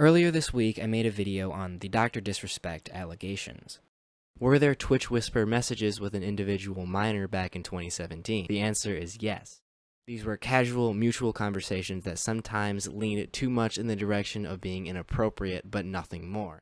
Earlier this week, I made a video on the DrDisrespect allegations. Were there Twitch Whisper messages with an individual minor back in 2017? The answer is yes. These were casual, mutual conversations that sometimes leaned too much in the direction of being inappropriate, but nothing more.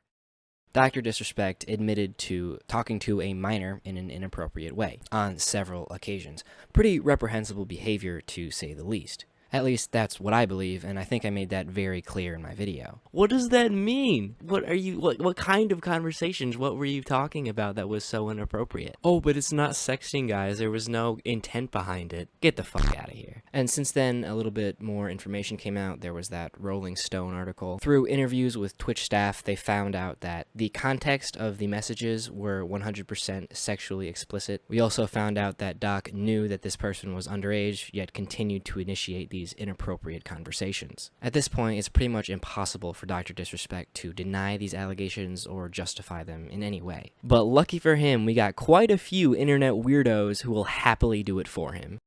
DrDisrespect admitted to talking to a minor in an inappropriate way on several occasions. Pretty reprehensible behavior, to say the least. At least that's what I believe, and I think I made that very clear in my video. What does that mean? What kind of conversations? What were you talking about that was so inappropriate? Oh, but it's not sexting, guys. There was no intent behind it. Get the fuck out of here. And since then, a little bit more information came out. There was that Rolling Stone article. Through interviews with Twitch staff, they found out that the context of the messages were 100% sexually explicit. We also found out that Doc knew that this person was underage, yet continued to initiate these inappropriate conversations. At this point, it's pretty much impossible for DrDisrespect to deny these allegations or justify them in any way. But lucky for him, we got quite a few internet weirdos who will happily do it for him.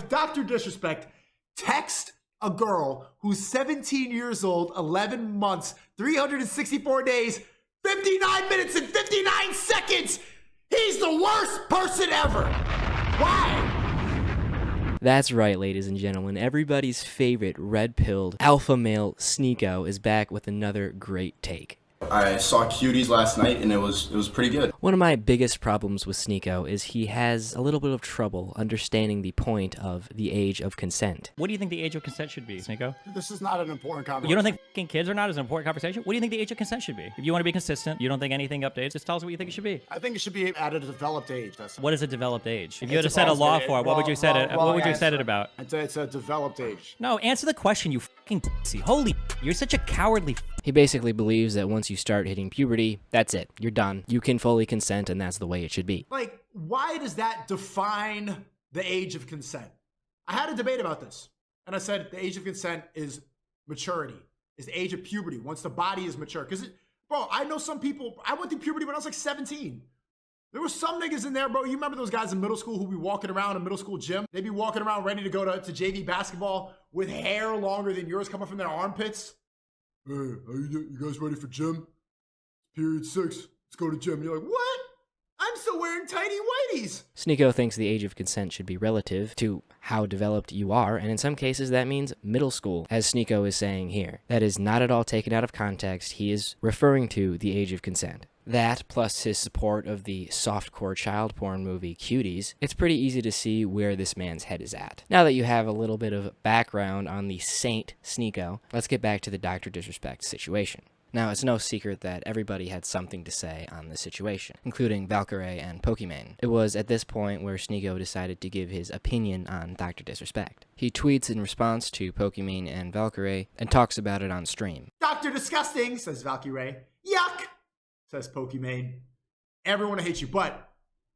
DrDisrespect text a girl who's 17 years old, 11 months, 364 days, 59 minutes and 59 seconds. He's the worst person ever. Why? That's right, ladies and gentlemen. Everybody's favorite red-pilled alpha male Sneako is back with another great take. I saw Cuties last night and it was pretty good. One of my biggest problems with Sneako is he has a little bit of trouble understanding the point of the age of consent. What do you think the age of consent should be, Sneako? This is not an important conversation. You don't think f***ing kids are not as an important conversation? What do you think the age of consent should be? If you want to be consistent, you don't think anything updates, just tell us what you think it should be. I think it should be at a developed age. What is a developed age? If you had to set a law for it, what would you set it? What would you set it about? I'd say it's a developed age. No, answer the question, you f***ing pussy. Holy, you're such a cowardly. He basically believes that once you start hitting puberty, that's it. You're done. You can fully consent, and that's the way it should be. Like, why does that define the age of consent? I had a debate about this, and I said the age of consent is maturity, is the age of puberty, once the body is mature. Because, bro, I know some people, I went through puberty when I was like 17. There were some niggas in there, bro. You remember those guys in middle school who be walking around in middle school gym? They'd be walking around ready to go to JV basketball with hair longer than yours coming from their armpits. Hey, you guys ready for gym? Period 6. Let's go to gym. You're like, what? I'm still wearing tidy whities. Sneako thinks the age of consent should be relative to how developed you are, and in some cases that means middle school, as Sneako is saying here. That is not at all taken out of context. He is referring to the age of consent. That, plus his support of the softcore child porn movie Cuties, it's pretty easy to see where this man's head is at. Now that you have a little bit of background on the Saint Sneako, let's get back to the DrDisrespect situation. Now, it's no secret that everybody had something to say on the situation, including Valkyrie and Pokimane. It was at this point where Sneako decided to give his opinion on DrDisrespect. He tweets in response to Pokimane and Valkyrie and talks about it on stream. Dr. Disgusting, says Valkyrie. Yuck, says Pokimane. Everyone hates you, but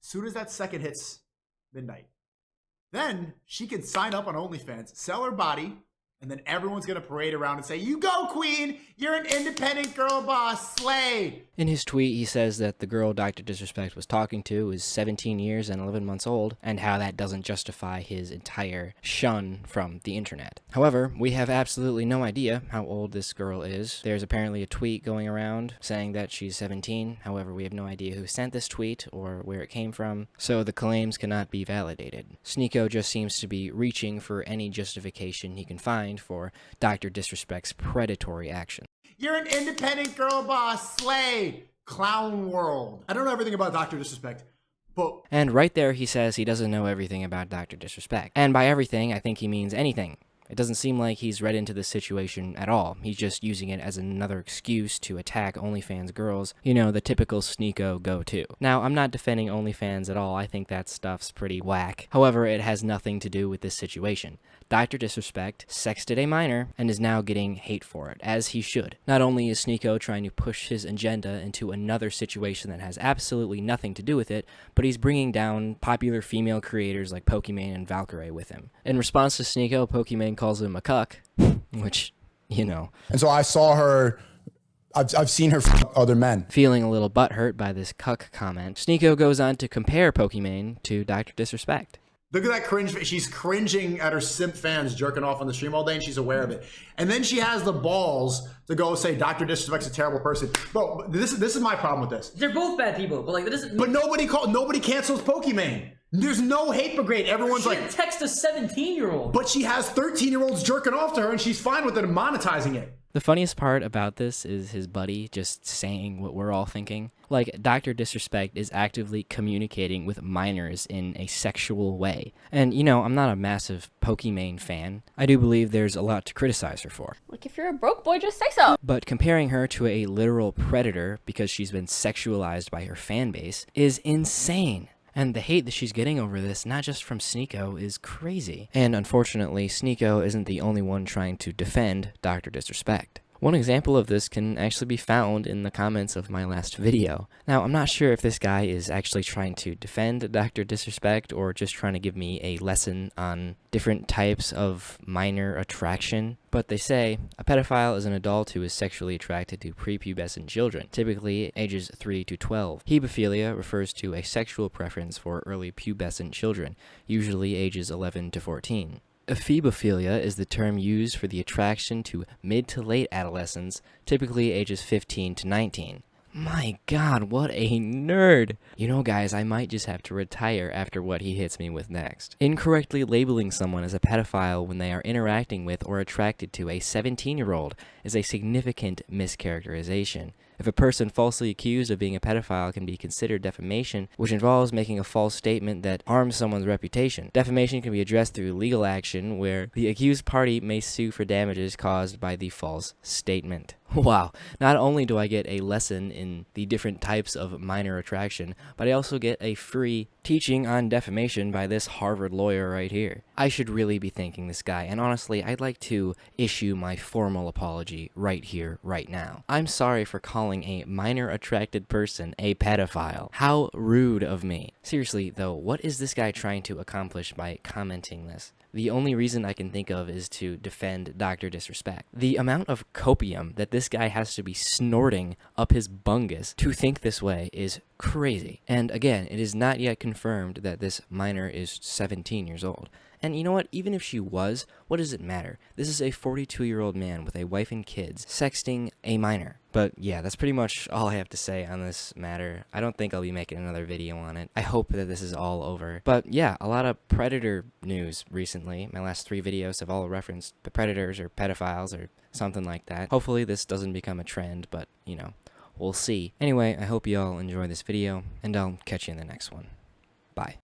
as soon as that second hits midnight, then she can sign up on OnlyFans, sell her body, and then everyone's going to parade around and say, you go, queen! You're an independent girl boss! Slay! In his tweet, he says that the girl DrDisrespect was talking to is 17 years and 11 months old, and how that doesn't justify his entire shun from the internet. However, we have absolutely no idea how old this girl is. There's apparently a tweet going around saying that she's 17. However, we have no idea who sent this tweet or where it came from, so the claims cannot be validated. Sneako just seems to be reaching for any justification he can find for DrDisrespect's predatory action. You're an independent girl boss, slay, clown world. I don't know everything about DrDisrespect, but... And right there he says he doesn't know everything about DrDisrespect. And by everything, I think he means anything. It doesn't seem like he's read into this situation at all. He's just using it as another excuse to attack OnlyFans girls. You know, the typical Sneako go-to. Now, I'm not defending OnlyFans at all. I think that stuff's pretty whack. However, it has nothing to do with this situation. DrDisrespect sexted a minor and is now getting hate for it, as he should. Not only is Sneako trying to push his agenda into another situation that has absolutely nothing to do with it, but he's bringing down popular female creators like Pokimane and Valkyrie with him. In response to Sneako, Pokimane calls him a cuck, which, you know. And so I saw her, I've seen her fuck other men. Feeling a little butthurt by this cuck comment, Sneako goes on to compare Pokimane to DrDisrespect. Look at that cringe. She's cringing at her simp fans jerking off on the stream all day, and she's aware of it. And then she has the balls to go say Dr. Disrespect's a terrible person. Bro, this is my problem with this. They're both bad people, but like that doesn't. But nobody cancels Pokimane. There's no hate brigade. Everyone's She like, text a 17-year-old. but she has 13-year-olds jerking off to her, and she's fine with it and monetizing it. The funniest part about this is his buddy just saying what we're all thinking. Like, Dr. Disrespect is actively communicating with minors in a sexual way. And, you know, I'm not a massive Pokimane fan. I do believe there's a lot to criticize her for. Like, if you're a broke boy, just say so. But comparing her to a literal predator because she's been sexualized by her fan base is insane. And the hate that she's getting over this, not just from Sneako, is crazy. And unfortunately, Sneako isn't the only one trying to defend Dr. Disrespect. One example of this can actually be found in the comments of my last video. Now, I'm not sure if this guy is actually trying to defend Dr. Disrespect or just trying to give me a lesson on different types of minor attraction, but they say a pedophile is an adult who is sexually attracted to prepubescent children, typically ages 3 to 12. Hebephilia refers to a sexual preference for early pubescent children, usually ages 11 to 14. Ephebophilia is the term used for the attraction to mid to late adolescents, typically ages 15 to 19. My god, what a nerd! You know, guys, I might just have to retire after what he hits me with next. Incorrectly labeling someone as a pedophile when they are interacting with or attracted to a 17-year-old is a significant mischaracterization. If a person falsely accused of being a pedophile can be considered defamation, which involves making a false statement that harms someone's reputation. Defamation can be addressed through legal action where the accused party may sue for damages caused by the false statement. Wow, not only do I get a lesson in the different types of minor attraction, but I also get a free teaching on defamation by this Harvard lawyer right here. I should really be thanking this guy, and honestly, I'd like to issue my formal apology right here, right now. I'm sorry for calling a minor attracted person a pedophile. How rude of me. Seriously, though, what is this guy trying to accomplish by commenting this? The only reason I can think of is to defend Dr. Disrespect. The amount of copium that this guy has to be snorting up his bungus to think this way is crazy. And again, it is not yet confirmed that this minor is 17 years old. And you know what? Even if she was, what does it matter? This is a 42-year-old man with a wife and kids sexting a minor. But yeah, that's pretty much all I have to say on this matter. I don't think I'll be making another video on it. I hope that this is all over. But yeah, a lot of predator news recently. My last 3 videos have all referenced predators or pedophiles or something like that. Hopefully this doesn't become a trend, but you know, we'll see. Anyway, I hope you all enjoy this video, and I'll catch you in the next one. Bye.